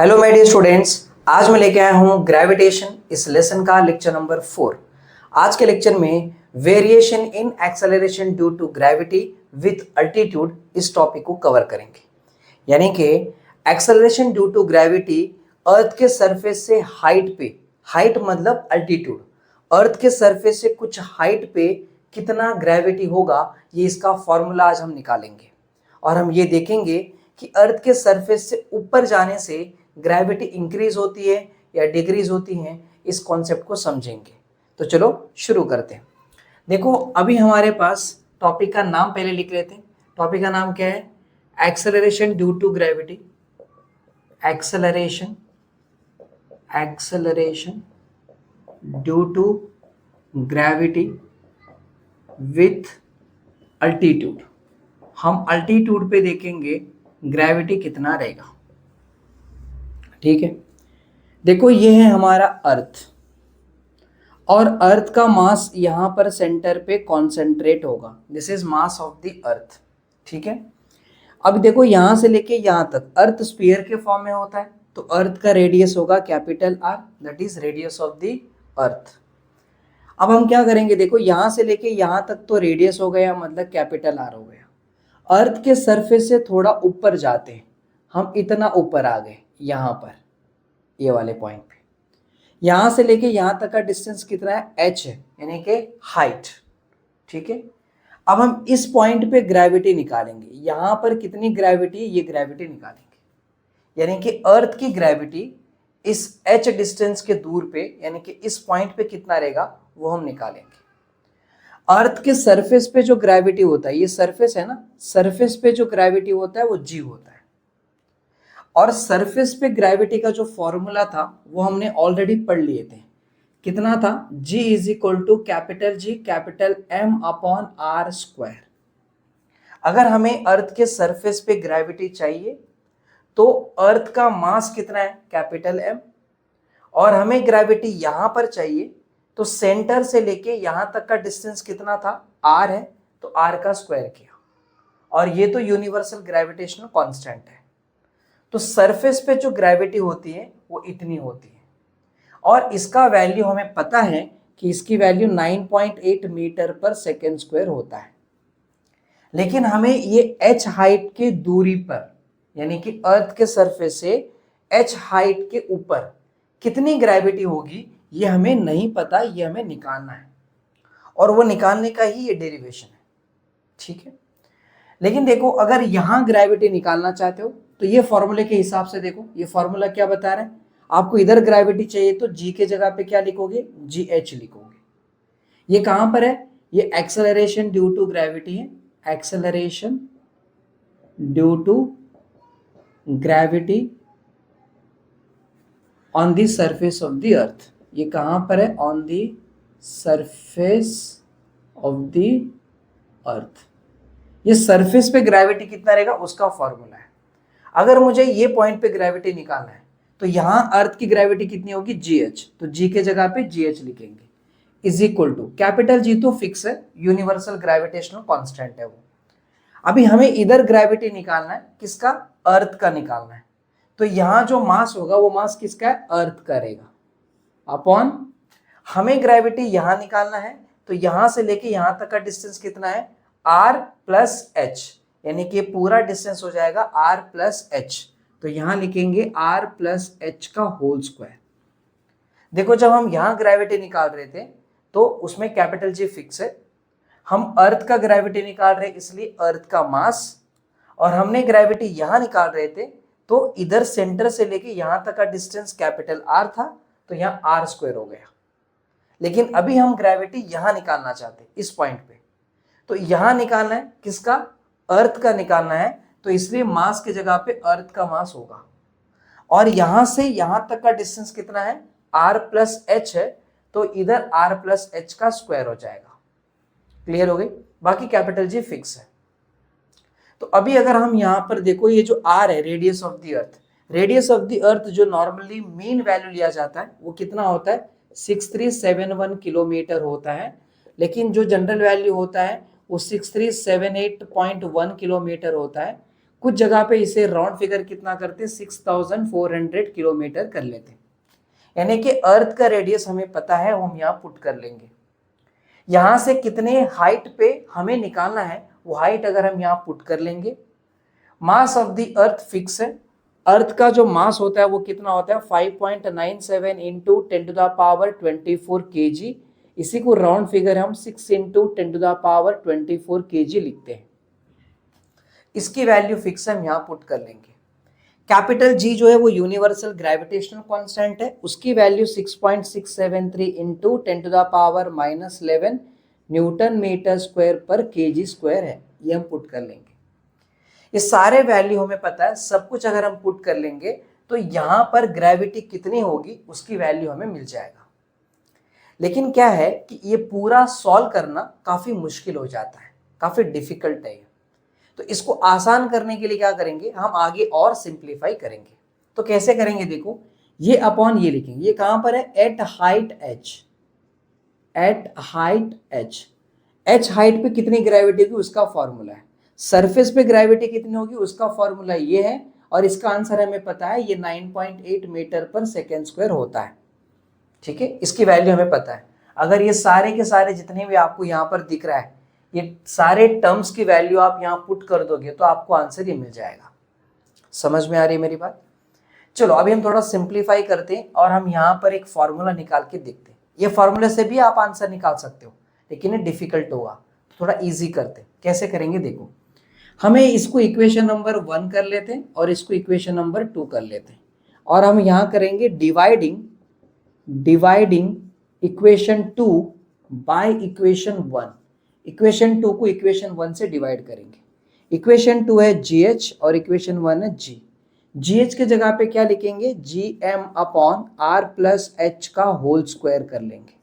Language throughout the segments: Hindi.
हेलो माय डियर स्टूडेंट्स, आज मैं लेके आया हूँ ग्रेविटेशन इस लेसन का लेक्चर नंबर 4। आज के लेक्चर में variation in acceleration due to gravity with altitude इस टॉपिक को कवर करेंगे। यानी कि acceleration due to gravity earth के सरफेस से हाइट पे, हाइट मतलब अल्टीट्यूड, अर्थ के सरफेस से कुछ हाइट पे कितना ग्रेविटी होगा, ये इसका फॉर्मूला आज हम निकालेंगे। और हम ये देखेंगे कि अर्थ के सरफेस से ऊपर जाने से ग्रेविटी इंक्रीज होती है या डिक्रीज होती है, इस कॉन्सेप्ट को समझेंगे। तो चलो शुरू करते हैं। देखो, अभी हमारे पास टॉपिक का नाम पहले लिख लेते हैं। टॉपिक का नाम क्या है? Acceleration due to gravity. Acceleration due to gravity with altitude. हम अल्टीट्यूड पे देखेंगे ग्रेविटी कितना रहेगा। ठीक है, देखो ये है हमारा अर्थ, और अर्थ का मास यहां पर सेंटर पे कॉन्सेंट्रेट होगा। This is mass of the अर्थ। ठीक है, अब देखो यहां से लेके यहां तक अर्थ स्फीयर के फॉर्म में होता है, तो अर्थ का रेडियस होगा capital R, that is radius of the अर्थ। अब हम क्या करेंगे, देखो यहां से लेके यहां तक तो रेडियस हो गया, मतलब कैपिटल आर हो गया। अर्थ के सरफेस से थोड़ा ऊपर जाते हैं, हम इतना ऊपर आ गए, यहां पर ये वाले पॉइंट पे। यहां से लेके यहां तक का डिस्टेंस कितना है? h है, यानी कि हाइट। ठीक है, अब हम इस पॉइंट पे ग्रेविटी निकालेंगे। यहां पर कितनी ग्रेविटी, ये ग्रेविटी निकालेंगे। यानी कि अर्थ की ग्रेविटी इस h डिस्टेंस के दूर पे, यानी कि इस पॉइंट पे कितना रहेगा, वो हम निकालेंगे। अर्थ के सरफेस पे जो ग्रेविटी होता है, ये सरफेस है ना, सरफेस पे जो ग्रेविटी होता है वो g होता है। और सरफेस पे ग्रेविटी का जो फॉर्मूला था वो हमने ऑलरेडी पढ़ लिए थे। कितना था? G is equal to capital G capital M upon R square. अगर हमें अर्थ के सरफेस पे ग्रेविटी चाहिए तो अर्थ का मास कितना है? Capital M। और हमें ग्रेविटी यहां पर चाहिए तो सेंटर से लेके यहां तक का डिस्टेंस कितना था? R है, तो R का स्क्वायर किया। और ये तो यूनिवर्सल ग्रेविटेशनल कांस्टेंट है, तो सरफेस पे जो ग्रेविटी होती है वो इतनी होती है। और इसका वैल्यू हमें पता है कि इसकी वैल्यू 9.8 मीटर पर सेकेंड स्क्वायर होता है। लेकिन हमें ये h हाइट की दूरी पर, यानी कि अर्थ के सरफेस से h हाइट के ऊपर कितनी ग्रेविटी होगी, ये हमें नहीं पता, ये हमें निकालना है। और वो निकालने का ही ये डेरिवेशन है। ठीक है, लेकिन देखो अगर यहां ग्रेविटी निकालना चाहते हो तो ये फॉर्मूले के हिसाब से देखो, ये फॉर्मूला क्या बता रहा है आपको। इधर ग्रेविटी चाहिए तो g के जगह पे क्या लिखोगे? gh लिखोगे। ये कहां पर है? ये एक्सेलरेशन ड्यू टू ग्रेविटी है। Acceleration due to gravity on the surface of the earth. ये कहां पर है? On the surface of the earth. ये सरफेस पे ग्रेविटी कितना रहेगा उसका फॉर्मूला है। अगर मुझे ये पॉइंट पे ग्रेविटी निकालना है तो यहां अर्थ की ग्रेविटी कितनी होगी? gh, तो g के जगह पे gh लिखेंगे, is equal to capital G तो फिक्स है, यूनिवर्सल ग्रेविटेशनल कांस्टेंट है वो। अभी हमें इधर ग्रेविटी निकालना है, किसका? अर्थ का निकालना है। तो यहां जो मास होगा वो मास किसका है? अर्थ का रहेगा, अपॉन हमें ग्रेविटी यहां निकालना है, तो यहां से लेके यहां तक का डिस्टेंस कितना है? r प्लस h, यानी कि पूरा डिस्टेंस हो जाएगा r प्लस h। तो यहां लिखेंगे r प्लस h का होल स्क्वायर। देखो जब हम यहां ग्रेविटी निकाल रहे थे तो उसमें कैपिटल G फिक्स है, हम अर्थ का ग्रेविटी निकाल रहे इसलिए अर्थ का मास, और हमने ग्रेविटी यहां निकाल रहे थे तो इधर सेंटर से लेके यहां तक का डिस्टेंस कैपिटल R था, तो यहां r स्क्वायर हो गया। लेकिन अभी हम ग्रेविटी यहां निकालना चाहते हैं, इस पॉइंट पे, तो यहां निकालना है किसका? अर्थ का निकालना है, तो इसलिए मास की जगह पे अर्थ का मास होगा। और यहां से यहां तक का डिस्टेंस कितना है? r प्लस h है, तो इधर r प्लस h का स्क्वायर हो जाएगा। क्लियर हो गई? बाकी कैपिटल G फिक्स है। तो अभी अगर हम यहां पर देखो, ये जो r है radius of the earth, radius of the अर्थ जो नॉर्मली मीन वैल्यू लिया जाता है वो कितना होता है? 6371 किलोमीटर होता है। लेकिन जो जनरल वैल्यू होता है वो 6378.1 किलोमीटर होता है। कुछ जगह पे इसे राउंड फिगर कितना करते, 6400 किलोमीटर कर लेते। यानी कि अर्थ का रेडियस हमें पता है, वो हम यहाँ पुट कर लेंगे। यहां से कितने हाइट पे हमें निकालना है, वो हाइट अगर हम यहाँ पुट कर लेंगे। Mass of the earth fix है, अर्थ का जो मास होता है वो कितना होता है 5.97 इंटू 10⁻24 kg। इसी को राउंड फिगर हम 6 इंटू 10⁻24 kg लिखते हैं। इसकी वैल्यू फिक्स हम यहाँ पुट कर लेंगे। कैपिटल जी जो है वो यूनिवर्सल ग्रेविटेशनल कांस्टेंट है, उसकी value 6.673 into 10⁻−11 newton metre square पर केजी स्क्वायर है, ये हम पुट कर लेंगे। ये सारे वैल्यू हमें पता है, सब कुछ अगर हम पुट कर लेंगे तो यहां पर ग्रेविटी कितनी होगी उसकी वैल्यू हमें मिल जाएगा। लेकिन क्या है कि ये पूरा सॉल्व करना काफी मुश्किल हो जाता है, काफी डिफिकल्ट है। तो इसको आसान करने के लिए क्या करेंगे, हम आगे और सिंप्लीफाई करेंगे। तो कैसे करेंगे, देखो ये अपॉन ये लिखेंगे, ये कहां पर है, at height H, at height H. H height पे कितनी ग्रेविटी होगी उसका फॉर्मूला है, सरफेस पे ग्रेविटी कितनी होगी उसका फॉर्मूला ये है, और इसका आंसर हमें पता है, ये 9.8 मीटर पर सेकेंड स्क्वायर होता है। ठीक है, इसकी वैल्यू हमें पता है। अगर ये सारे के सारे जितने भी आपको यहाँ पर दिख रहा है, ये सारे टर्म्स की वैल्यू आप यहाँ पुट कर दोगे तो आपको आंसर ये मिल जाएगा। समझ में आ रही है मेरी बात? चलो अभी हम थोड़ा सिंप्लीफाई करते हैं और हम यहाँ पर एक फॉर्मूला निकाल के देखते हैं। ये फॉर्मूले से भी आप आंसर निकाल सकते हो, लेकिन ये डिफिकल्ट होगा, तो थोड़ा इजी करते हैं। कैसे करेंगे, देखो हमें इसको इक्वेशन नंबर 1 कर लेते हैं और इसको इक्वेशन नंबर 2 कर लेते हैं, और हम यहाँ करेंगे dividing equation 2 by equation 1। Equation 2 को इक्वेशन 1 से डिवाइड करेंगे। इक्वेशन 2 है GH और इक्वेशन 1 है G। GH के जगह पे क्या लिखेंगे, GM upon R plus H का होल स्क्वायर कर लेंगे।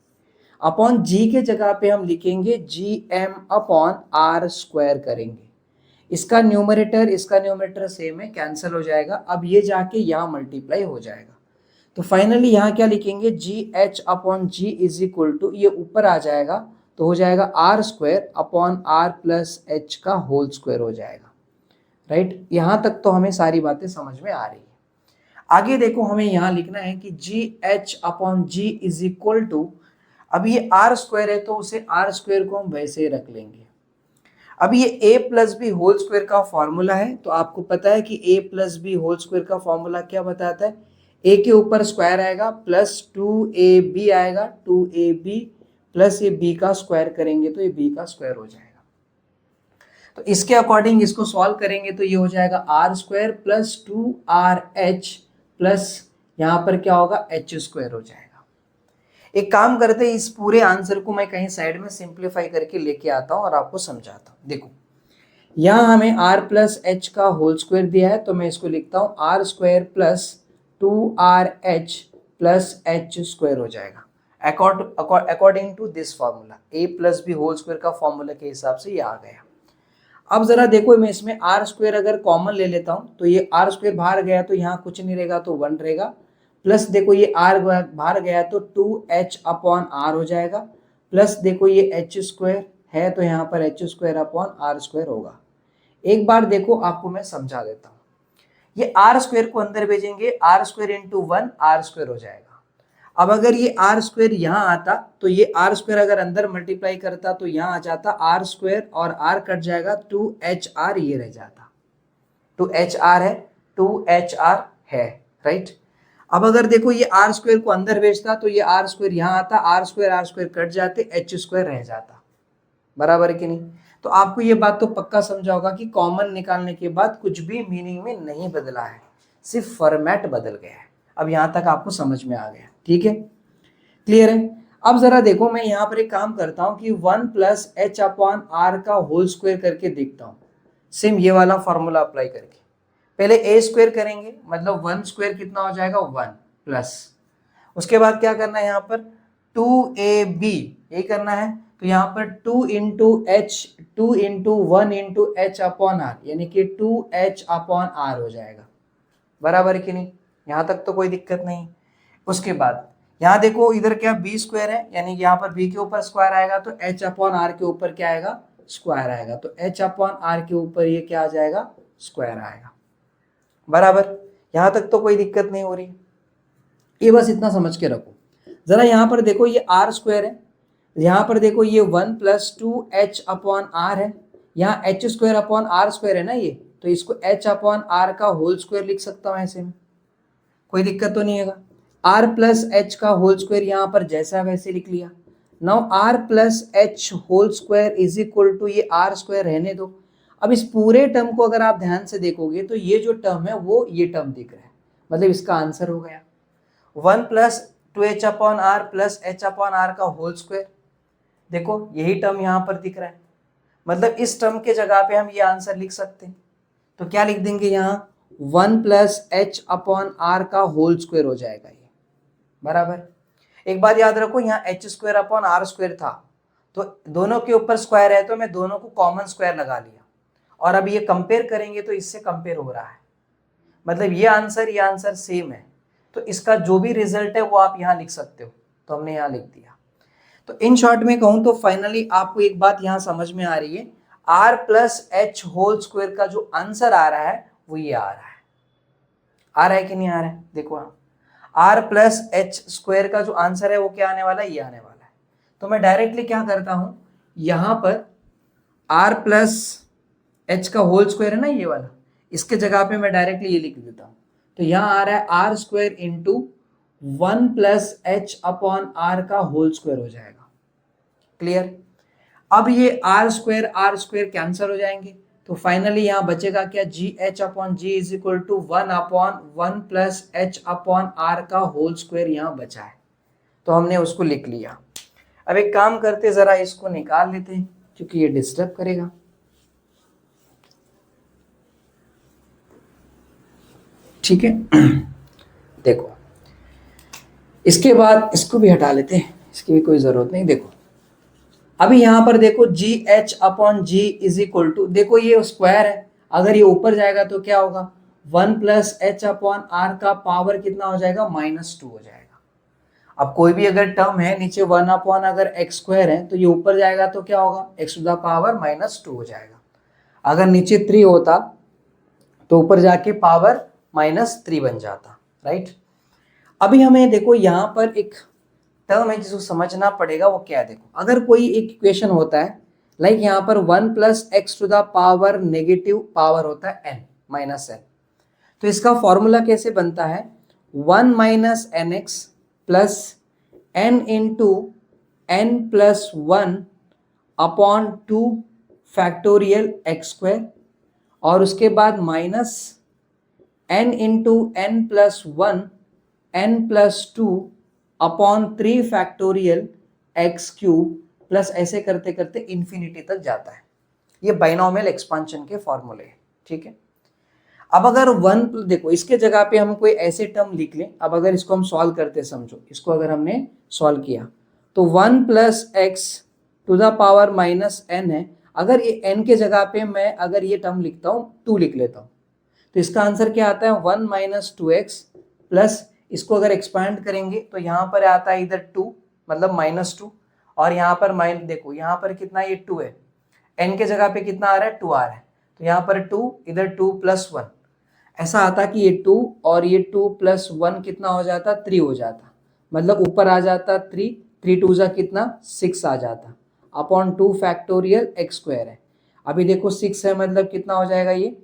अपॉन G के जगह पे हम लिखेंगे GM अपॉन R स्क्वायर करेंगे। इसका न्यूमरेटर सेम है, कैंसिल हो जाएगा। अब ये जाके यहाँ मल्टीप्लाई हो जाएगा, तो फाइनली यहाँ क्या लिखेंगे, GH upon G is equal to, ये ऊपर आ जाएगा तो हो जाएगा R square upon R plus H का होल स्क्वायर हो जाएगा। राइट, यहाँ तक तो हमें सारी बातें समझ में आ रही है। आगे देखो हमें यहाँ लिखना है कि GH upon G is equal to, अब ये R स्क्वायर है तो उसे R स्क्वायर को हम वैसे ही रख लेंगे। अब ये a plus B whole square का फॉर्मूला है, तो आपको पता है कि a plus B whole square का फॉर्मूला क्या बताता है, a के ऊपर स्क्वायर आएगा प्लस 2ab आएगा, 2ab प्लस ये b का स्क्वायर करेंगे तो ये b का स्क्वायर हो जाएगा। तो इसके अकॉर्डिंग इसको सॉल्व करेंगे तो ये हो जाएगा r square plus 2rh plus यहाँ पर क्या होगा, h स्क्वायर हो जाएगा। एक काम करते हैं, इस पूरे आंसर को मैं कहीं साइड में सिंप्लीफाई करके लेके आता हूं और आपको समझाता हूं। देखो यहाँ हमें r प्लस एच का होल स्क्वायर दिया है, तो मैं इसको लिखता हूँ r square plus 2rh plus h square हो जाएगा according to this formula. a plus B whole square का फॉर्मूला के हिसाब से ये आ गया। अब जरा देखो, मैं इसमें r स्क्वायर अगर कॉमन ले लेता हूँ तो ये r स्क्वायर बाहर गया तो यहाँ कुछ नहीं रहेगा तो 1 रहेगा, प्लस देखो ये r बाहर गया तो 2h अपॉन r हो जाएगा, प्लस देखो ये h स्क्वायर है तो यहाँ पर h square upon r square होगा। एक बार देखो आपको मैं समझा देता हूँ, ये r स्क्वायर को अंदर भेजेंगे, r square into 1 r square हो जाएगा। अब अगर ये r स्क्वायर यहाँ आता तो ये r स्क्वायर अगर अंदर मल्टीप्लाई करता तो यहाँ आ जाता r स्क्वायर और r कट जाएगा, 2hr ये रह जाता, 2hr है, 2hr है। राइट, अब अगर देखो ये r स्क्वायर को अंदर भेजता तो ये r स्क्वायर यहाँ आता, r स्क्वायर कट जाते, h स्क्वायर रह जाता। बराबर है कि नहीं? तो आपको ये बात तो पक्का समझा होगा कि कॉमन निकालने के बाद कुछ भी मीनिंग में नहीं बदला है, सिर्फ फॉर्मेट बदल गया है। अब यहाँ तक आपको समझ में आ गया, ठीक है, क्लियर है? अब जरा देखो, मैं यहाँ पर एक काम करता हूँ कि 1 प्लस एच अपॉन आर का होल स्क्वायर करके देखता हूँ, सेम ये वाला फॉर्मूला अप्लाई करके। पहले a स्क्वायर करेंगे, मतलब 1 स्क्वायर कितना हो जाएगा, 1 प्लस, उसके बाद क्या करना है, यहाँ पर 2ab ये करना है, तो यहाँ पर 2 into 1 into H upon R, यानी कि 2h अपॉन आर हो जाएगा। बराबर है कि नहीं? यहाँ तक तो कोई दिक्कत नहीं। उसके बाद यहाँ देखो, इधर क्या b स्क्वायर है, यानी कि यहाँ पर b के ऊपर स्क्वायर आएगा तो h अपॉन आर के ऊपर क्या आएगा, स्क्वायर आएगा, तो h अपॉन आर के ऊपर ये क्या आ जाएगा, स्क्वायर आएगा। बराबर, यहां तक तो कोई दिक्कत नहीं हो रही। ये बस इतना समझ के रखो। जरा यहां पर देखो ये आर स्क्वायर है, यहां पर देखो ये 1 + 2h/r है, यहाँ H square upon R square है ना ये, तो इसको h/r का होल स्क्वायर लिख सकता हूं ऐसे में, कोई दिक्कत तो नहीं है। r + h का होल स्क्वायर यहाँ पर जैसा वैसे लिख लिया। Now r + h whole square is equal to ये r स्क्वायर रहने दो। अब इस पूरे टर्म को अगर आप ध्यान से देखोगे तो ये जो टर्म है वो ये टर्म दिख रहा है, मतलब इसका आंसर हो गया 1 + 2h/r + h/r का होल स्क्वायर। देखो यही टर्म यहाँ पर दिख रहा है, मतलब इस टर्म के जगह पे हम ये आंसर लिख सकते हैं। तो क्या लिख देंगे यहाँ 1 + h/r का होल स्क्वायर हो जाएगा ये। बराबर, एक बात याद रखो, यहाँ h²/r² था, तो दोनों के ऊपर स्क्वायर है तो मैं दोनों को कॉमन स्क्वायर लगा लिया, और अब ये कंपेयर करेंगे तो इससे कंपेयर हो रहा है, मतलब ये आंसर सेम है, तो इसका जो भी रिजल्ट है वो आप यहाँ लिख सकते हो, तो हमने यहाँ लिख दिया। तो इन शॉर्ट में कहूँ तो फाइनली आपको एक बात यहाँ समझ में आ रही है, r + h होल स्क्वायर का जो आंसर आ रहा है वो ये आ रहा है कि नहीं आ रहा है? देखो r + h स्क्वायर का जो आंसर है वो क्या आने वाला है, ये आने वाला है। तो मैं डायरेक्टली क्या करता हूं, यहां पर r + h का होल स्क्वायर है ना ये वाला, इसके जगह पे मैं डायरेक्टली ये लिख देता हूं। तो यहां आ रहा है r² × 1 + h/r का होल स्क्वायर हो जाएगा। क्लियर? अब ये r² कैंसिल हो जाएंगे, तो फाइनली यहां बचेगा क्या, gh/g is equal to 1/1 + h/r का होल स्क्वायर यहां बचा है, तो हमने उसको लिख लिया। अब एक काम करते, जरा इसको निकाल लेते हैं क्योंकि ये डिस्टर्ब करेगा। ठीक है, देखो इसके बाद इसको भी हटा लेते हैं, इसकी भी कोई जरूरत नहीं। देखो अभी यहां पर देखो gh/g इज इक्वल टू, देखो ये स्क्वायर है, अगर ये ऊपर जाएगा तो क्या होगा, 1 + h/r का पावर कितना हो जाएगा, -2 हो जाएगा। अब कोई भी अगर टर्म है नीचे 1/ अगर x² है तो ये ऊपर जाएगा तो क्या होगा, x⁻² हो जाएगा। अगर नीचे 3 होता तो ऊपर जाके पावर -3 बन जाता, राइट। अभी हमें देखो यहाँ पर एक टर्म है जिसको समझना पड़ेगा, वो क्या है। देखो अगर कोई एक इक्वेशन होता है, लाइक यहाँ पर 1 + x⁻⁻ नेगेटिव पावर होता है n - n, तो इसका फॉर्मूला कैसे बनता है, 1 - nx + n × n + 1/2 factorial x², और उसके बाद minus n × n + 1 n + 2/3 factorial x³ plus ऐसे करते करते इन्फिनिटी तक जाता है। ये बाइनोमियल एक्सपांशन के फॉर्मूले हैं, ठीक है। अब अगर 1, देखो इसके जगह पे हम कोई ऐसे टर्म लिख लें। अब अगर इसको हम सॉल्व करते, समझो इसको अगर हमने सॉल्व किया तो 1 + x⁻⁻n है, अगर ये n के जगह पे मैं अगर ये टर्म लिखता हूँ 2 लिख लेता हूँ, तो इसका आंसर क्या आता है, 1 - 2x प्लस, इसको अगर एक्सपांड करेंगे तो यहाँ पर आता है इधर 2, मतलब -2, और यहाँ पर देखो यहाँ पर कितना, ये 2 है, n के जगह पे कितना आ रहा है, 2 आ रहा है, तो यहाँ पर 2, इधर 2 + 1, ऐसा आता कि ये 2 और ये 2 + 1 कितना हो जाता, 3 हो जाता, मतलब ऊपर आ जाता 3, 3 2 कितना 6 आ जाता, /2 फैक्टोरियल x² है। अभी देखो 6 है, मतलब कितना हो जाएगा, ये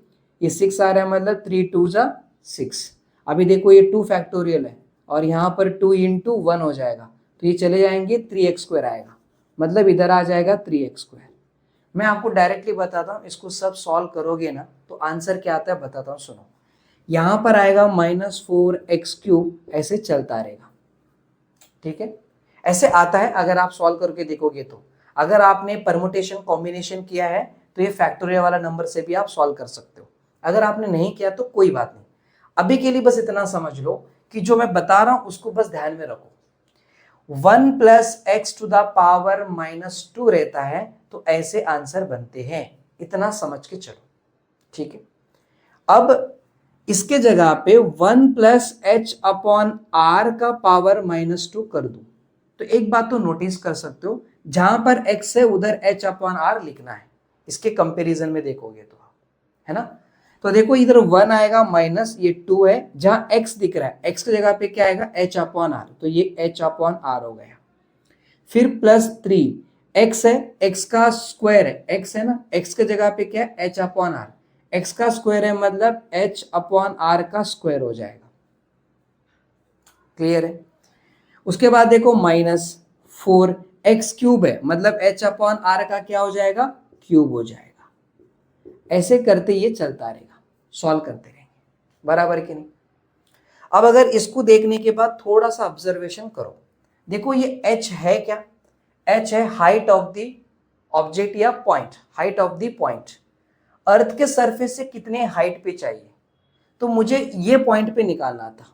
6 आ रहा है, मतलब 3 2 6। अभी देखो ये 2 फैक्टोरियल है और यहाँ पर 2 × 1 हो जाएगा, तो ये चले जाएंगे 3x² आएगा, मतलब इधर आ जाएगा 3x²। मैं आपको डायरेक्टली बताता हूँ, इसको सब सॉल्व करोगे ना तो आंसर क्या आता है बताता हूँ, सुनो। यहाँ पर आएगा -4x³ ऐसे चलता रहेगा, ठीक है, ऐसे आता है। अगर आप सॉल्व करके देखोगे तो, अगर आपने परमुटेशन कॉम्बिनेशन किया है तो ये फैक्टोरियल वाला नंबर से भी आप सॉल्व कर सकते हो। अगर आपने नहीं किया तो कोई बात नहीं, अभी के लिए बस इतना समझ लो कि जो मैं बता रहा हूं उसको बस ध्यान में रखो। 1 + x⁻⁻2 रहता है तो ऐसे आंसर बनते हैं, इतना समझ के चलो, ठीक है। अब इसके जगह पे 1 + h/r का पावर -2 कर दूं, तो एक बात तो नोटिस कर सकते हो, जहां पर x है उधर h/r लिखना है, इसके कंपैरिजन में देखोगे तो, है ना। तो देखो इधर 1 आएगा माइनस ये 2 है, जहां x दिख रहा है x की जगह पे क्या आएगा h अपॉन आर, तो ये h अपॉन आर हो गया। फिर प्लस 3 x है, x का स्क्वायर है, x है ना, x की जगह पे क्या है h अपॉन आर, x का स्क्वायर है मतलब h अपॉन आर का स्क्वायर हो जाएगा। क्लियर है। उसके बाद देखो माइनस 4 x क्यूब है मतलब h अपॉन आर का क्या हो जाएगा, क्यूब हो जाएगा। ऐसे करते ये चलता रहेगा, सॉल्व करते रहेंगे, बराबर कि नहीं। अब अगर इसको देखने के बाद थोड़ा सा ऑब्जर्वेशन करो, देखो ये h है क्या, h है हाइट ऑफ द ऑब्जेक्ट या point, height of the point. Earth के सरफेस से कितने हाइट पे चाहिए, तो मुझे ये पॉइंट पे निकालना था।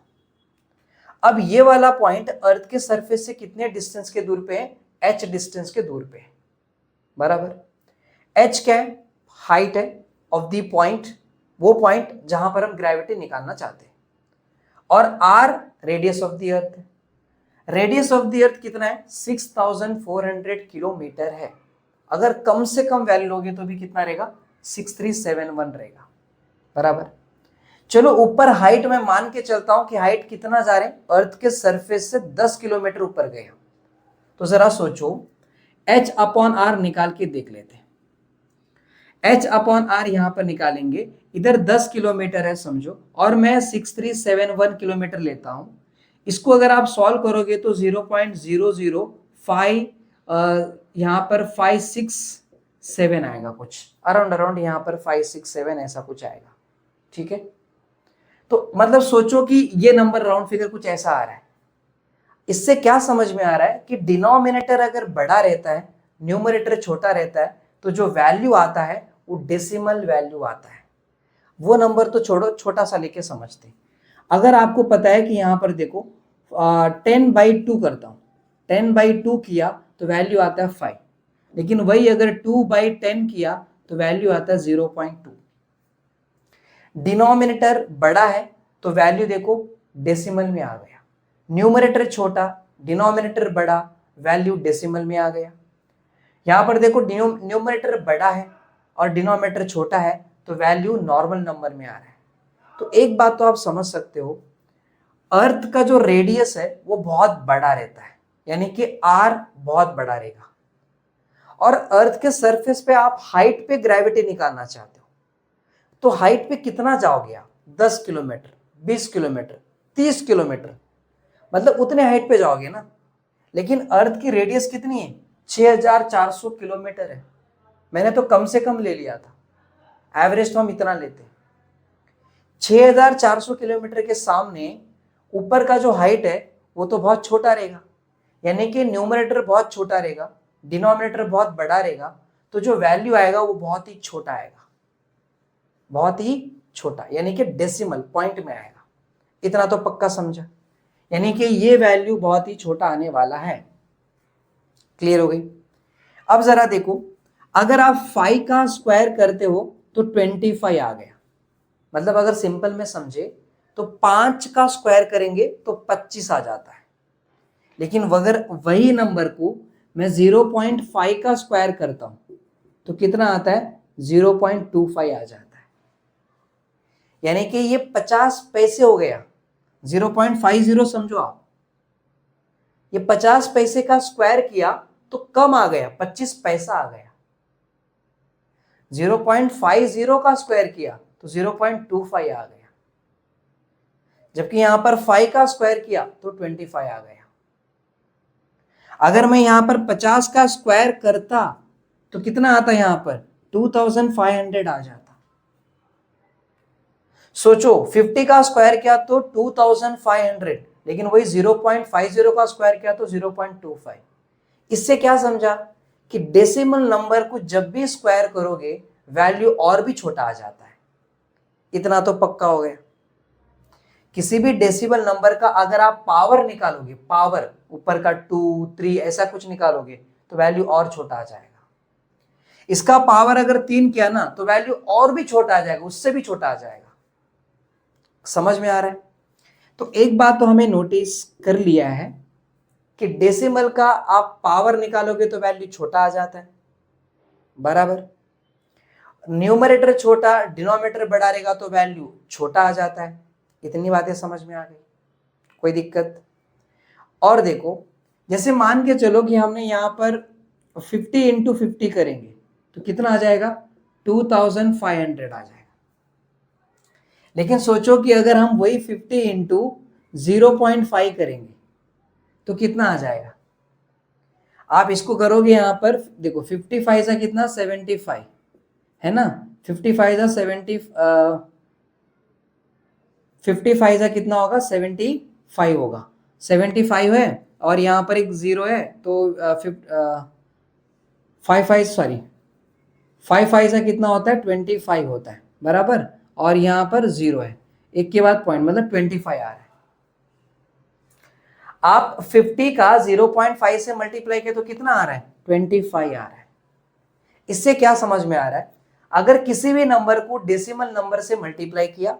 अब ये वाला पॉइंट अर्थ के सरफेस से कितने डिस्टेंस के दूर पे है, h डिस्टेंस के दूर पे है, बराबर। h क्या है, हाइट है ऑफ द पॉइंट, वो पॉइंट जहां पर हम ग्रेविटी निकालना चाहते हैं, और r radius of the earth है। रेडियस ऑफ द अर्थ कितना है, 6400 किलोमीटर है। अगर कम से कम वैल्यू लोगे तो भी कितना रहेगा, 6371 रहेगा, बराबर। चलो ऊपर हाइट में मान के चलता हूं कि हाइट कितना जा रहे हैं, अर्थ के सरफेस से 10 किलोमीटर ऊपर गए। तो जरा सोचो h अपॉन आर निकाल के देख लेते हैं। h अपॉन आर यहां पर निकालेंगे, इधर 10 किलोमीटर है समझो, और मैं 6371 किलोमीटर लेता हूं। इसको अगर आप सॉल्व करोगे तो 0.005 यहां पर 567 आएगा, कुछ अराउंड यहां पर 567 ऐसा कुछ आएगा, ठीक है। तो मतलब सोचो कि ये नंबर राउंड फिगर कुछ ऐसा आ रहा है। इससे क्या समझ में आ रहा है कि डिनोमिनेटर अगर बड़ा रहता है, न्यूमरेटर छोटा रहता है, तो जो वैल्यू आता है वो डेसिमल वैल्यू आता है। वो नंबर तो छोड़ो, छोटा सा लेके समझते। अगर आपको पता है कि यहां पर देखो 10/2 करता हूं, 10/2 किया तो वैल्यू आता है 5, लेकिन वही अगर 2/10 किया तो वैल्यू आता है 0.2। डिनोमिनेटर बड़ा है तो वैल्यू देखो डेसिमल में आ गया, न्यूमरेटर छोटा, डिनोमिनेटर बड़ा, वैल्यू डेसिमल में आ गया। यहां पर देखो न्यूमरेटर बड़ा है और डिनोमिनेटर छोटा है तो वैल्यू नॉर्मल नंबर में आ रहा है। तो एक बात तो आप समझ सकते हो, अर्थ का जो रेडियस है वो बहुत बड़ा रहता है, यानी कि r बहुत बड़ा रहेगा। और अर्थ के सरफेस पे आप हाइट पे ग्रेविटी निकालना चाहते हो, तो हाइट पे कितना जाओगे आप, 10 किलोमीटर, 20 किलोमीटर, 30 किलोमीटर, मतलब उतने हाइट पे जाओगे ना। लेकिन अर्थ की रेडियस कितनी है, 6400 किलोमीटर है। मैंने तो कम से कम ले लिया था, एवरेज तो हम इतना लेते हैं। 6400 किलोमीटर के सामने ऊपर का जो हाइट है वो तो बहुत छोटा रहेगा, यानी कि न्यूमरेटर बहुत छोटा रहेगा, डिनोमिनेटर बहुत बड़ा रहेगा, तो जो वैल्यू आएगा वो बहुत ही छोटा आएगा, बहुत ही छोटा, यानी कि डेसिमल पॉइंट में आएगा। इतना तो पक्का समझा, यानी कि ये वैल्यू बहुत ही छोटा आने वाला है। क्लियर हो गई। अब जरा देखो, अगर आप 5 का स्क्वायर करते हो तो 25 आ गया, मतलब अगर सिंपल में समझे तो 5 का स्क्वायर करेंगे तो 25 आ जाता है। लेकिन अगर वही नंबर को मैं 0.5 का स्क्वायर करता हूं तो कितना आता है, 0.25 आ जाता है, यानी कि ये 50 पैसे हो गया। 0.50 समझो आप, ये 50 पैसे का स्क्वायर किया तो कम आ गया, 25 पैसा आ गया। 0.50 का स्क्वायर किया तो 0.25 आ गया, जबकि यहां पर 5 का स्क्वायर किया तो 25 आ गया। अगर मैं यहां पर 50 का स्क्वायर करता तो कितना आता, यहां पर 2500 आ जाता। सोचो 50 का स्क्वायर किया तो 2500, लेकिन वही 0.50 का स्क्वायर किया तो 0.25। इससे क्या समझा कि डेसिमल नंबर को जब भी स्क्वायर करोगे वैल्यू और भी छोटा आ जाता है। इतना तो पक्का हो गया। किसी भी डेसिमल नंबर का अगर आप पावर निकालोगे, पावर ऊपर का 2, 3 ऐसा कुछ निकालोगे तो वैल्यू और छोटा आ जाएगा। इसका पावर अगर 3 किया ना तो वैल्यू और भी छोटा आ जाएगा, उससे भी छोटा आ जाएगा। समझ में आ रहा है। तो एक बात तो हमें नोटिस कर लिया है कि डेसिमल का आप पावर निकालोगे तो वैल्यू छोटा आ जाता है, बराबर। न्यूमरेटर छोटा, डिनोमिनेटर बड़ा रहेगा तो वैल्यू छोटा आ जाता है। इतनी बातें समझ में आ गई, कोई दिक्कत? और देखो, जैसे मान के चलो कि हमने यहाँ पर 50 इंटू 50 करेंगे तो कितना आ जाएगा? 2500 आ जाएगा। लेकिन सोचो कि अगर हम वही 50 इंटू 0.5 करेंगे तो कितना आ जाएगा? आप इसको करोगे यहाँ पर, देखो 55 से कितना? 75 है ना। 55 से 55 से कितना होगा? 75 होगा। 75 है और यहाँ पर एक जीरो है तो 5 से कितना होता है? 25 होता है, बराबर। और यहाँ पर जीरो है, एक के बाद पॉइंट, मतलब 25 आ रहा है। आप 50 का 0.5 से मल्टीप्लाई किया तो कितना आ रहा है? 25 आ रहा है। इससे क्या समझ में आ रहा है? अगर किसी भी नंबर को डेसिमल नंबर से मल्टीप्लाई किया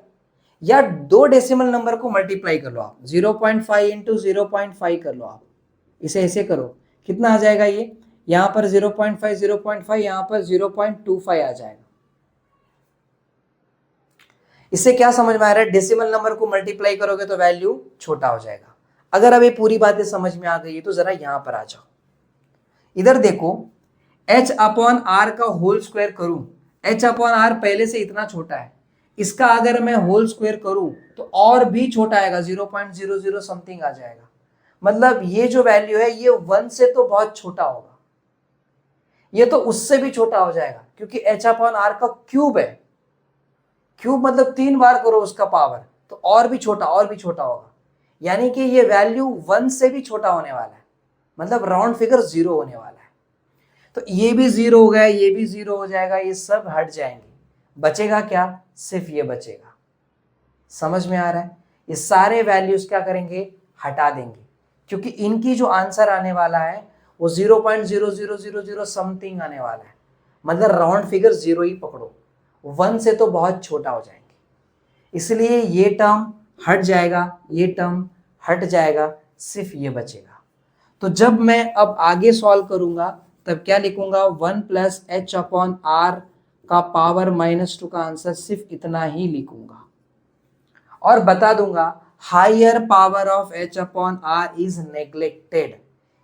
या दो डेसिमल नंबर को मल्टीप्लाई कर लो आप, 0.5 इंटू 0.5 कर लो आप, इसे ऐसे करो, कितना आ जाएगा ये? यहां पर 0.5 यहां पर 0.25 आ जाएगा। इससे क्या समझ में आ रहा है? डेसिमल नंबर को मल्टीप्लाई करोगे तो वैल्यू छोटा हो जाएगा। अगर अब ये पूरी बातें समझ में आ गई है तो जरा यहां पर आ जाओ, इधर देखो, h अपॉन आर का होल स्क्वायर करूं, h अपॉन आर पहले से इतना छोटा है, इसका अगर मैं होल स्क्वायर करूं तो और भी छोटा आएगा, 0.00 समथिंग आ जाएगा। मतलब ये जो वैल्यू है ये 1 से तो बहुत छोटा होगा, ये तो उससे भी छोटा हो जाएगा, क्योंकि h अपॉन आर का क्यूब है। क्यूब मतलब 3 बार करो उसका पावर, तो और भी छोटा, और भी छोटा होगा। यानी कि ये वैल्यू 1 से भी छोटा होने वाला है, मतलब राउंड फिगर 0 होने वाला है। तो ये भी 0 हो गया, ये भी 0 हो जाएगा, ये सब हट जाएंगे। बचेगा क्या? सिर्फ ये बचेगा। समझ में आ रहा है? ये सारे वैल्यूज क्या करेंगे? हटा देंगे, क्योंकि इनकी जो आंसर आने वाला है वो 0.0000 समथिंग आने वाला है। मतलब राउंड फिगर 0 ही पकड़ो, 1 से तो बहुत छोटा हो जाएंगे। इसलिए ये टर्म हट जाएगा, ये टर्म हट जाएगा, सिर्फ ये बचेगा। तो जब मैं अब आगे सॉल्व करूंगा तब क्या लिखूंगा? 1 प्लस एच अपॉन आर का पावर -2 का आंसर सिर्फ इतना ही लिखूंगा और बता दूंगा higher power of H upon are is neglected.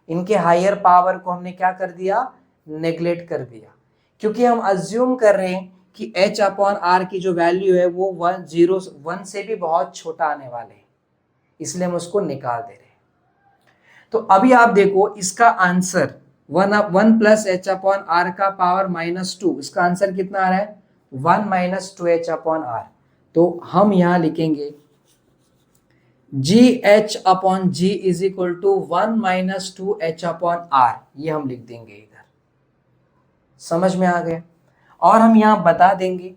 इनके हायर पावर को हमने क्या कर दिया? नेग्लेक्ट कर दिया, क्योंकि हम अज्यूम कर रहे हैं कि h अपॉन आर की जो वैल्यू है वो 1 से भी बहुत छोटा आने वाले हैं, इसलिए हम उसको निकाल दे रहे हैं। तो अभी आप देखो इसका answer 1 plus H upon R का पावर -2, इसका आंसर कितना आ रहा है? 1 - 2h अपॉन आर। तो हम यहां लिखेंगे G H upon G is equal to 1 - 2h upon R, ये हम लिख देंगे इधर। समझ में आ गया? और हम यहां बता देंगे,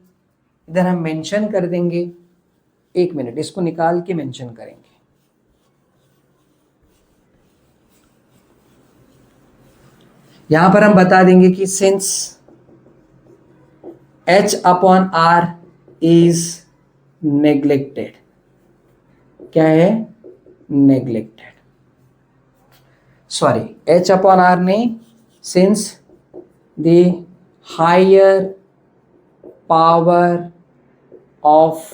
इधर हम मेंशन कर देंगे, एक मिनट इसको निकाल के मेंशन करेंगे। यहां पर हम बता देंगे कि since h upon are is neglected, क्या है? Neglected, sorry h upon r नहीं, since the higher power of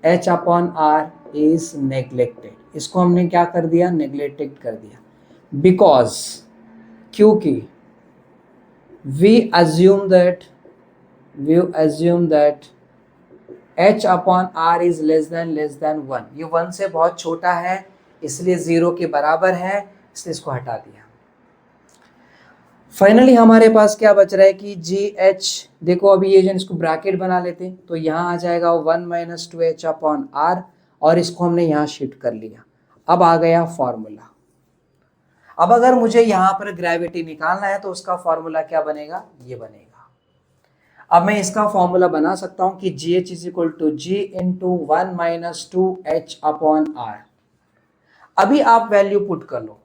h upon are is neglected, इसको हमने क्या कर दिया? नेग्लेक्टेड कर दिया। बिकॉज, क्योंकि we assume that h upon r is less than 1, ये 1 से बहुत छोटा है, इसलिए 0 के बराबर है, इसलिए इसको हटा दिया। फाइनली हमारे पास क्या बच रहा है कि जी एच, देखो अभी ये जो इसको ब्रैकेट बना लेते हैं तो यहाँ आ जाएगा 1 - 2h अपॉन आर, और इसको हमने यहाँ शिफ्ट कर लिया। अब आ गया फॉर्मूला। अब अगर मुझे यहां पर ग्रेविटी निकालना है तो उसका फॉर्मूला क्या बनेगा? ये बनेगा। अब मैं इसका फॉर्मूला बना सकता हूं कि G H is equal to G into 1 - 2h upon R. अभी आप वैल्यू पुट कर लो।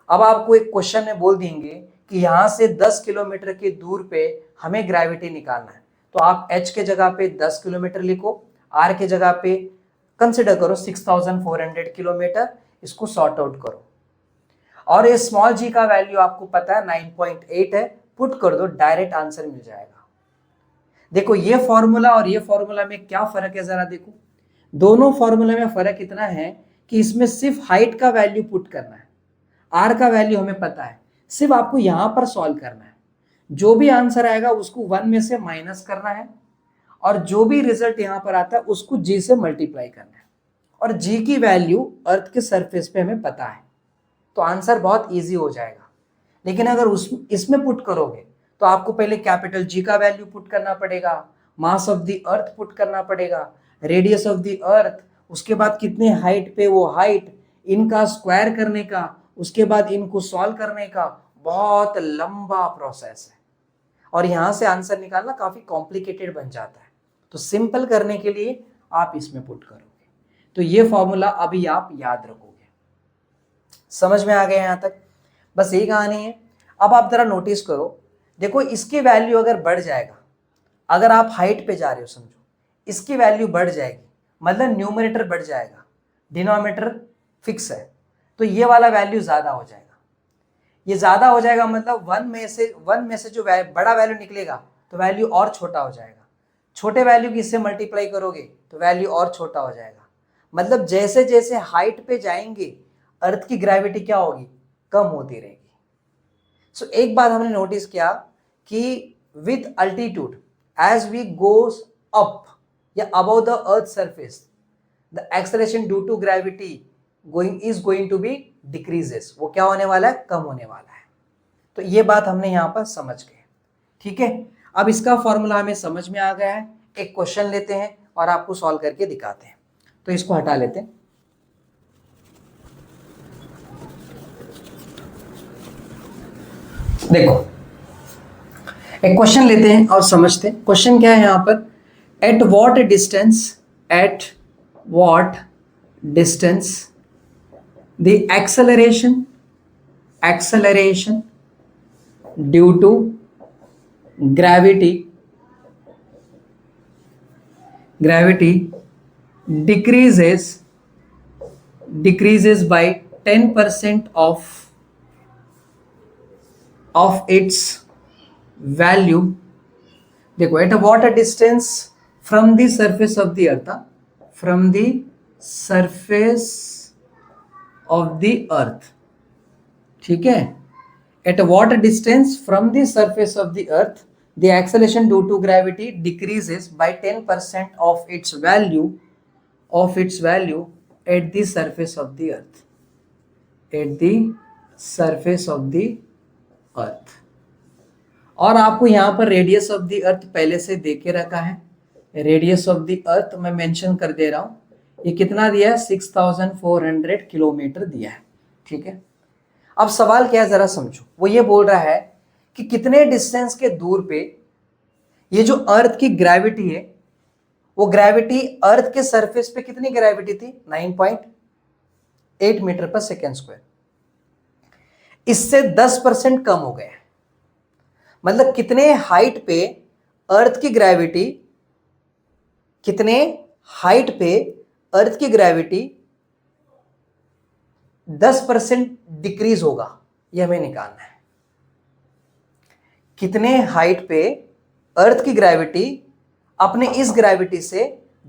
अब आपको एक क्वेश्चन में बोल देंगे कि यहां से 10 किलोमीटर के दूर पे हमें ग्रेविटी निकालना है, तो आप h के जगह पे 10 किलोमीटर लिखो, r के जगह पे कंसिडर करो 6400 किलोमीटर, इसको सॉर्ट आउट करो। और ये स्मॉल g का वैल्यू आपको पता है 9.8 है, पुट कर दो, डायरेक्ट आंसर मिल जाएगा। देखो ये फॉर्मूला और ये फॉर्मूला में क्या फर्क है जरा देखो। दोनों फॉर्मूला में फर्क इतना है कि इसमें सिर्फ हाइट का वैल्यू पुट करना है, आर का वैल्यू हमें पता है, सिर्फ आपको यहां पर सॉल्व करना है। जो भी आंसर आएगा उसको 1 में से माइनस करना है और जो भी रिजल्ट यहां पर आता है उसको जी से मल्टीप्लाई करना है। और जी की वैल्यू अर्थ के सरफेस पे हमें पता है, तो आंसर बहुत इजी हो जाएगा। लेकिन अगर इसमें पुट करोगे तो आपको पहले कैपिटल जी का वैल्यू पुट करना पड़ेगा, mass of the earth put करना पड़ेगा, रेडियस ऑफ द अर्थ, उसके बाद कितने हाइट पे वो हाइट, इनका स्क्वायर करने का, उसके बाद इनको सॉल्व करने का, बहुत लंबा प्रोसेस है और यहां से आंसर निकालना काफी कॉम्प्लिकेटेड बन जाता है। तो सिंपल करने के लिए आप इसमें पुट करोगे। तो ये फॉर्मूला अभी आप याद रखोगे। समझ में आ गया यहां तक? बस यही कहानी है। अब आप जरा नोटिस करो, देखो इसकी वैल्यू अगर बढ़ जाएगा, अगर आप हाइट पे जा रहे हो समझो, इसकी वैल्यू बढ़ जाएगी मतलब न्यूमरेटर बढ़ जाएगा, डिनोमिनेटर फिक्स है, तो ये वाला वैल्यू ज्यादा हो जाएगा। ये ज्यादा हो जाएगा मतलब वन में से जो बड़ा वैल्यू निकलेगा तो वैल्यू और छोटा हो जाएगा। छोटे वैल्यू की इससे मल्टीप्लाई करोगे तो वैल्यू और छोटा हो जाएगा। मतलब जैसे जैसे हाइट पे जाएंगे अर्थ की ग्रेविटी क्या होगी, कम होती रहेगी। सो एक बात हमने नोटिस किया कि with altitude as we goes up या above the earth surface, the acceleration due to gravity is going to be decreases. वो क्या होने वाला है, कम होने वाला है। तो ये बात हमने यहां पर समझ गए। ठीक है, अब इसका फॉर्मूला हमें समझ में आ गया है। एक क्वेश्चन लेते हैं और आपको सॉल्व करके दिखाते हैं। तो इसको हटा लेते हैं। देखो एक क्वेश्चन लेते हैं और समझते हैं। क्वेश्चन क्या है यहां पर, at what distance the acceleration due to gravity decreases by 10% of its value। देखो eight what distance from the surface of the earth, from the surface of the earth, ठीक है, at what distance from the surface of the earth the acceleration due to gravity decreases by 10% of its value at the surface of the earth, at the surface of the earth। और आपको यहां पर रेडियस ऑफ द अर्थ पहले से दे के रखा है। रेडियस ऑफ द अर्थ मैं मेंशन कर दे रहा हूं, ये कितना दिया है, 6400 किलोमीटर दिया है। ठीक है, अब सवाल क्या है जरा समझो। वो ये बोल रहा है कि कितने डिस्टेंस के दूर पे ये जो अर्थ की ग्रेविटी है, वो ग्रेविटी अर्थ के सरफेस पे कितनी ग्रेविटी थी, 9.8 मीटर पर सेकेंड स्क्वायर, इससे 10% कम हो गया है। मतलब कितने हाइट पे अर्थ की ग्रेविटी, कितने हाइट पे अर्थ की ग्रेविटी 10% डिक्रीज होगा, यह हमें निकालना है। कितने हाइट पे अर्थ की ग्रेविटी अपने इस ग्रेविटी से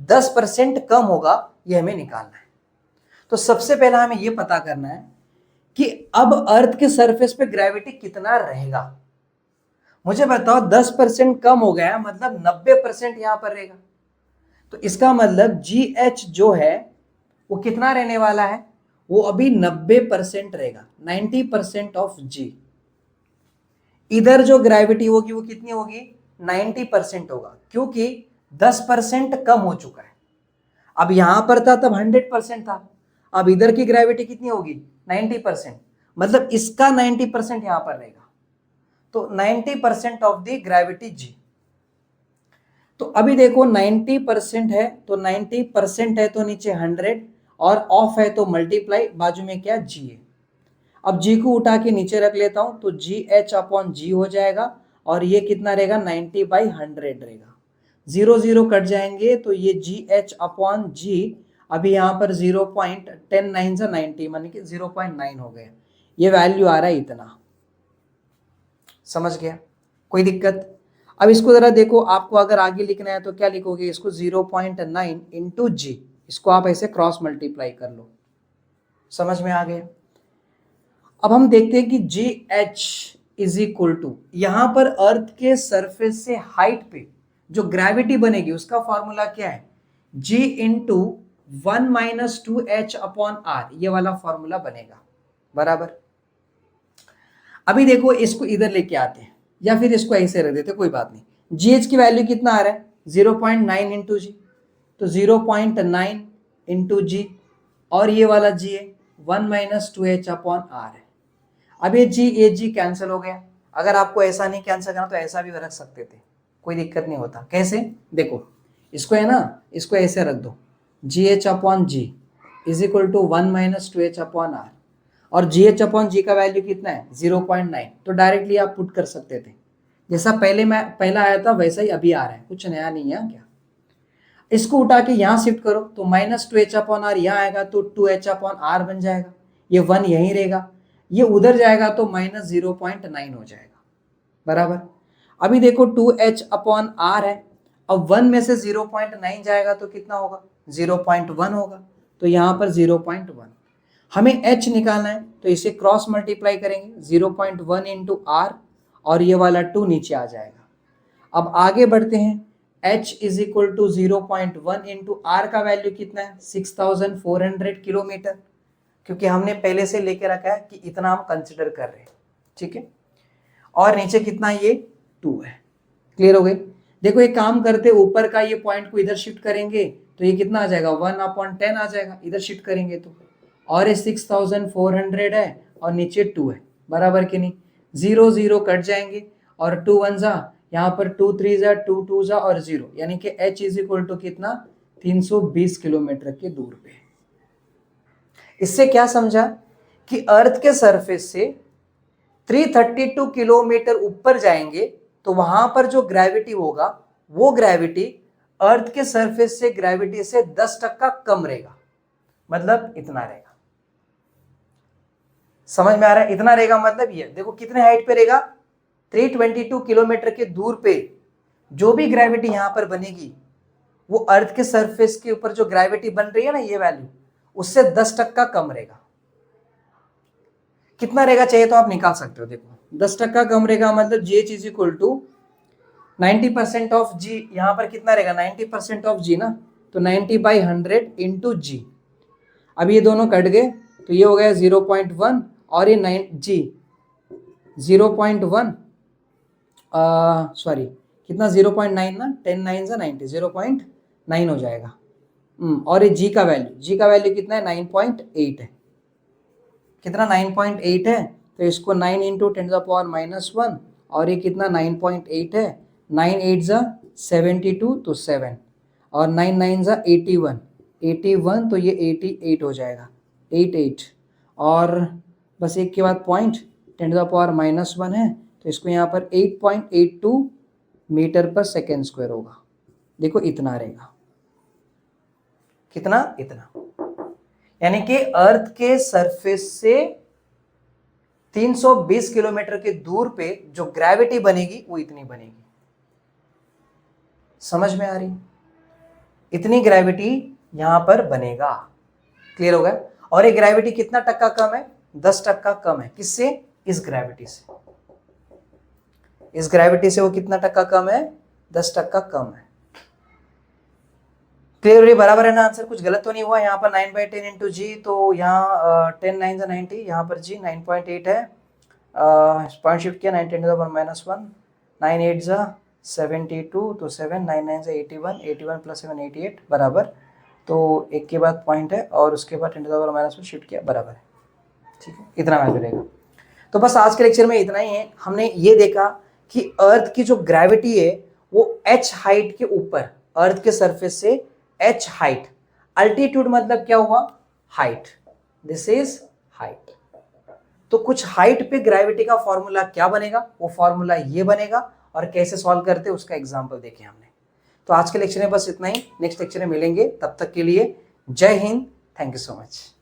10% कम होगा, यह हमें निकालना है। तो सबसे पहला हमें यह पता करना है कि अब अर्थ के सरफेस पे ग्रेविटी कितना रहेगा। मुझे बताओ 10% कम हो गया मतलब 90% यहां पर रहेगा। तो इसका मतलब GH जो है वो कितना रहने वाला है, वो अभी 90% रहेगा, 90% ऑफ G। इधर जो ग्रेविटी होगी वो कितनी होगी, 90% होगा, क्योंकि 10% कम हो चुका है। अब यहां पर था तब 100% था, अब इधर की ग्रेविटी कितनी होगी, 90%, मतलब इसका 90% यहां पर रहेगा। तो 90% ऑफ द ग्रेविटी G। तो अभी देखो 90% है तो 90% है तो नीचे 100 और ऑफ है तो मल्टीप्लाई, बाजू में क्या, G है। अब G को उठा के नीचे रख लेता हूं तो GH अपॉन G हो जाएगा और ये कितना रहेगा, 90/100 रहेगा। 0 0 कट जाएंगे तो ये GH अपॉन G, अभी यहां पर 0.109 से 90 मानी कि 0.9 हो गया। ये वैल्यू आ रहा है इतना। समझ गया, कोई दिक्कत? अब इसको जरा देखो, आपको अगर आगे लिखना है तो क्या लिखोगे, इसको 0.9 इंटू जी, इसको आप ऐसे क्रॉस मल्टीप्लाई कर लो। समझ में आ गया। अब हम देखते हैं कि G H is equal to, यहां पर अर्थ के सरफेस से हाइट पे जो ग्रेविटी बनेगी उसका फॉर्मूला क्या है, जी इंटू 1-2h/r, ये वाला फॉर्मूला बनेगा, बराबर। अभी देखो इसको इधर लेके आते हैं या फिर इसको ऐसे रख देते, कोई बात नहीं। जी एच की वैल्यू कितना आ रहा है, 0.9 इंटू जी, तो 0.9 इंटू जी, और ये वाला जी है 1-2h/r है। अब ये जी कैंसिल हो गया। अगर आपको ऐसा नहीं कैंसिल करना तो ऐसा भी रख सकते थे, कोई दिक्कत नहीं होता। कैसे, देखो इसको है ना, इसको ऐसे रख दो, GH/G is equal to 1-2h/r, और GH/G का वैल्यू कितना है 0.9, तो डायरेक्टली आप पुट कर सकते थे, जैसा पहला आया था वैसा ही अभी आ रहा है, कुछ नया नहीं है क्या। इसको उठा के यहाँ शिफ्ट करो तो -2h/r यहाँ आएगा तो 2h/r बन जाएगा, ये 1 यहीं रहेगा, ये उधर जाएगा तो -0.9 हो जाएगा, बराबर। अभी देखो 2h/r है, अब 1 में से 0.9 जाएगा तो कितना होगा, 0.1 होगा, तो यहाँ पर 0.1। हमें h निकालना है तो इसे क्रॉस मल्टीप्लाई करेंगे, 0.1 इंटू r, और ये वाला 2 नीचे आ जाएगा। अब आगे बढ़ते हैं, h is equal to 0.1 into R का वैल्यू कितना है 6400 किलोमीटर, क्योंकि हमने पहले से लेके रखा है कि इतना हम कंसिडर कर रहे हैं, ठीक है। और नीचे कितना, ये 2 है। क्लियर हो गई। देखो एक काम करते, ऊपर का ये पॉइंट को इधर शिफ्ट करेंगे तो ये कितना आ जाएगा 1/10 आ जाएगा, इधर शिफ्ट करेंगे तो, और ये 6400 है और नीचे 2 है, बराबर कि नहीं। 0 0 कट जाएंगे और 2 1 जा, यहाँ पर 2 3 जा, 2 2 जा और 0, यानी कि h इज इक्वल टू कितना 320 किलोमीटर के दूर पे। इससे क्या समझा कि अर्थ के सरफेस से 332 किलोमीटर ऊपर जाएंगे तो वहां पर जो ग्रेविटी होगा वो ग्रेविटी अर्थ के सरफेस से ग्रेविटी से 10% कम रहेगा, मतलब इतना रहेगा। समझ में आ रहा है, इतना रहेगा मतलब ये देखो कितने हाइट पे रहेगा, 322 किलोमीटर के दूर पे जो भी ग्रेविटी यहां पर बनेगी वो अर्थ के सरफेस के ऊपर जो ग्रेविटी बन रही है ना, ये वैल्यू उससे 10% कम रहेगा। कितना रहेगा चाहिए तो आप निकाल सकते हो, देखो 10% कम रहेगा मतलब GH is equal to 90% of G, यहां पर कितना रहेगा 90% ऑफ G ना, तो 90/100 इंटू G। अब ये दोनों कट गए तो ये हो गया 0.1 और ये 9G 0.1 सॉरी कितना 0.9 ना, 10 9 से 90, 0.9 हो जाएगा। और ये G का वैल्यू कितना है 9.8 है, कितना 9.8 है, तो इसको 9 इंटू 10⁻⁻1 और ये कितना 9.8 है, 9 8 जा 72 तो 7 और 9 9 जा 81 तो ये 88 हो जाएगा, 88। और बस एक के बाद पॉइंट 10⁻⁻1 है तो इसको यहाँ पर 8.82 मीटर पर सेकेंड स्क्वायर होगा। देखो इतना रहेगा, कितना, इतना, यानी कि अर्थ के सरफेस से 320 किलोमीटर के दूर पे जो ग्रेविटी बनेगी वो इतनी बनेगी। समझ में आ रही, इतनी ग्रेविटी यहां पर बनेगा। क्लियर हो गया। और ये ग्रेविटी कितना टक्का कम है, 10% कम है, किससे, इस ग्रेविटी से। इस ग्रेविटी से वो कितना टक्का कम है, 10% कम है। क्लियर, बराबर है ना आंसर, कुछ गलत तो नहीं हुआ। यहाँ पर 9/10 इंटू जी, तो यहाँ 10 9 से 90, यहाँ पर जी 9.8 है, पॉइंट शिफ्ट किया 9 10⁻⁻1, 9 8 जा 72 तो 7, 9 9 से 81 प्लस 7 88 बराबर, तो एक के बाद पॉइंट है और उसके बाद 10⁻⁻1 शिफ्ट किया, बराबर है, ठीक है, इतना वैल्यू रहेगा। तो बस आज के लेक्चर में इतना ही है। हमने ये देखा कि अर्थ की जो ग्रेविटी है वो h हाइट के ऊपर, अर्थ के सरफेस से h हाइट, अल्टीट्यूड मतलब क्या हुआ, हाइट, दिस इज हाइट। तो कुछ हाइट पे ग्रेविटी का फॉर्मूला क्या बनेगा, वो फॉर्मूला ये बनेगा, और कैसे सॉल्व करते उसका एग्जांपल देखे हमने। तो आज के लेक्चर में बस इतना ही, नेक्स्ट लेक्चर में मिलेंगे, तब तक के लिए जय Hind, thank you so much.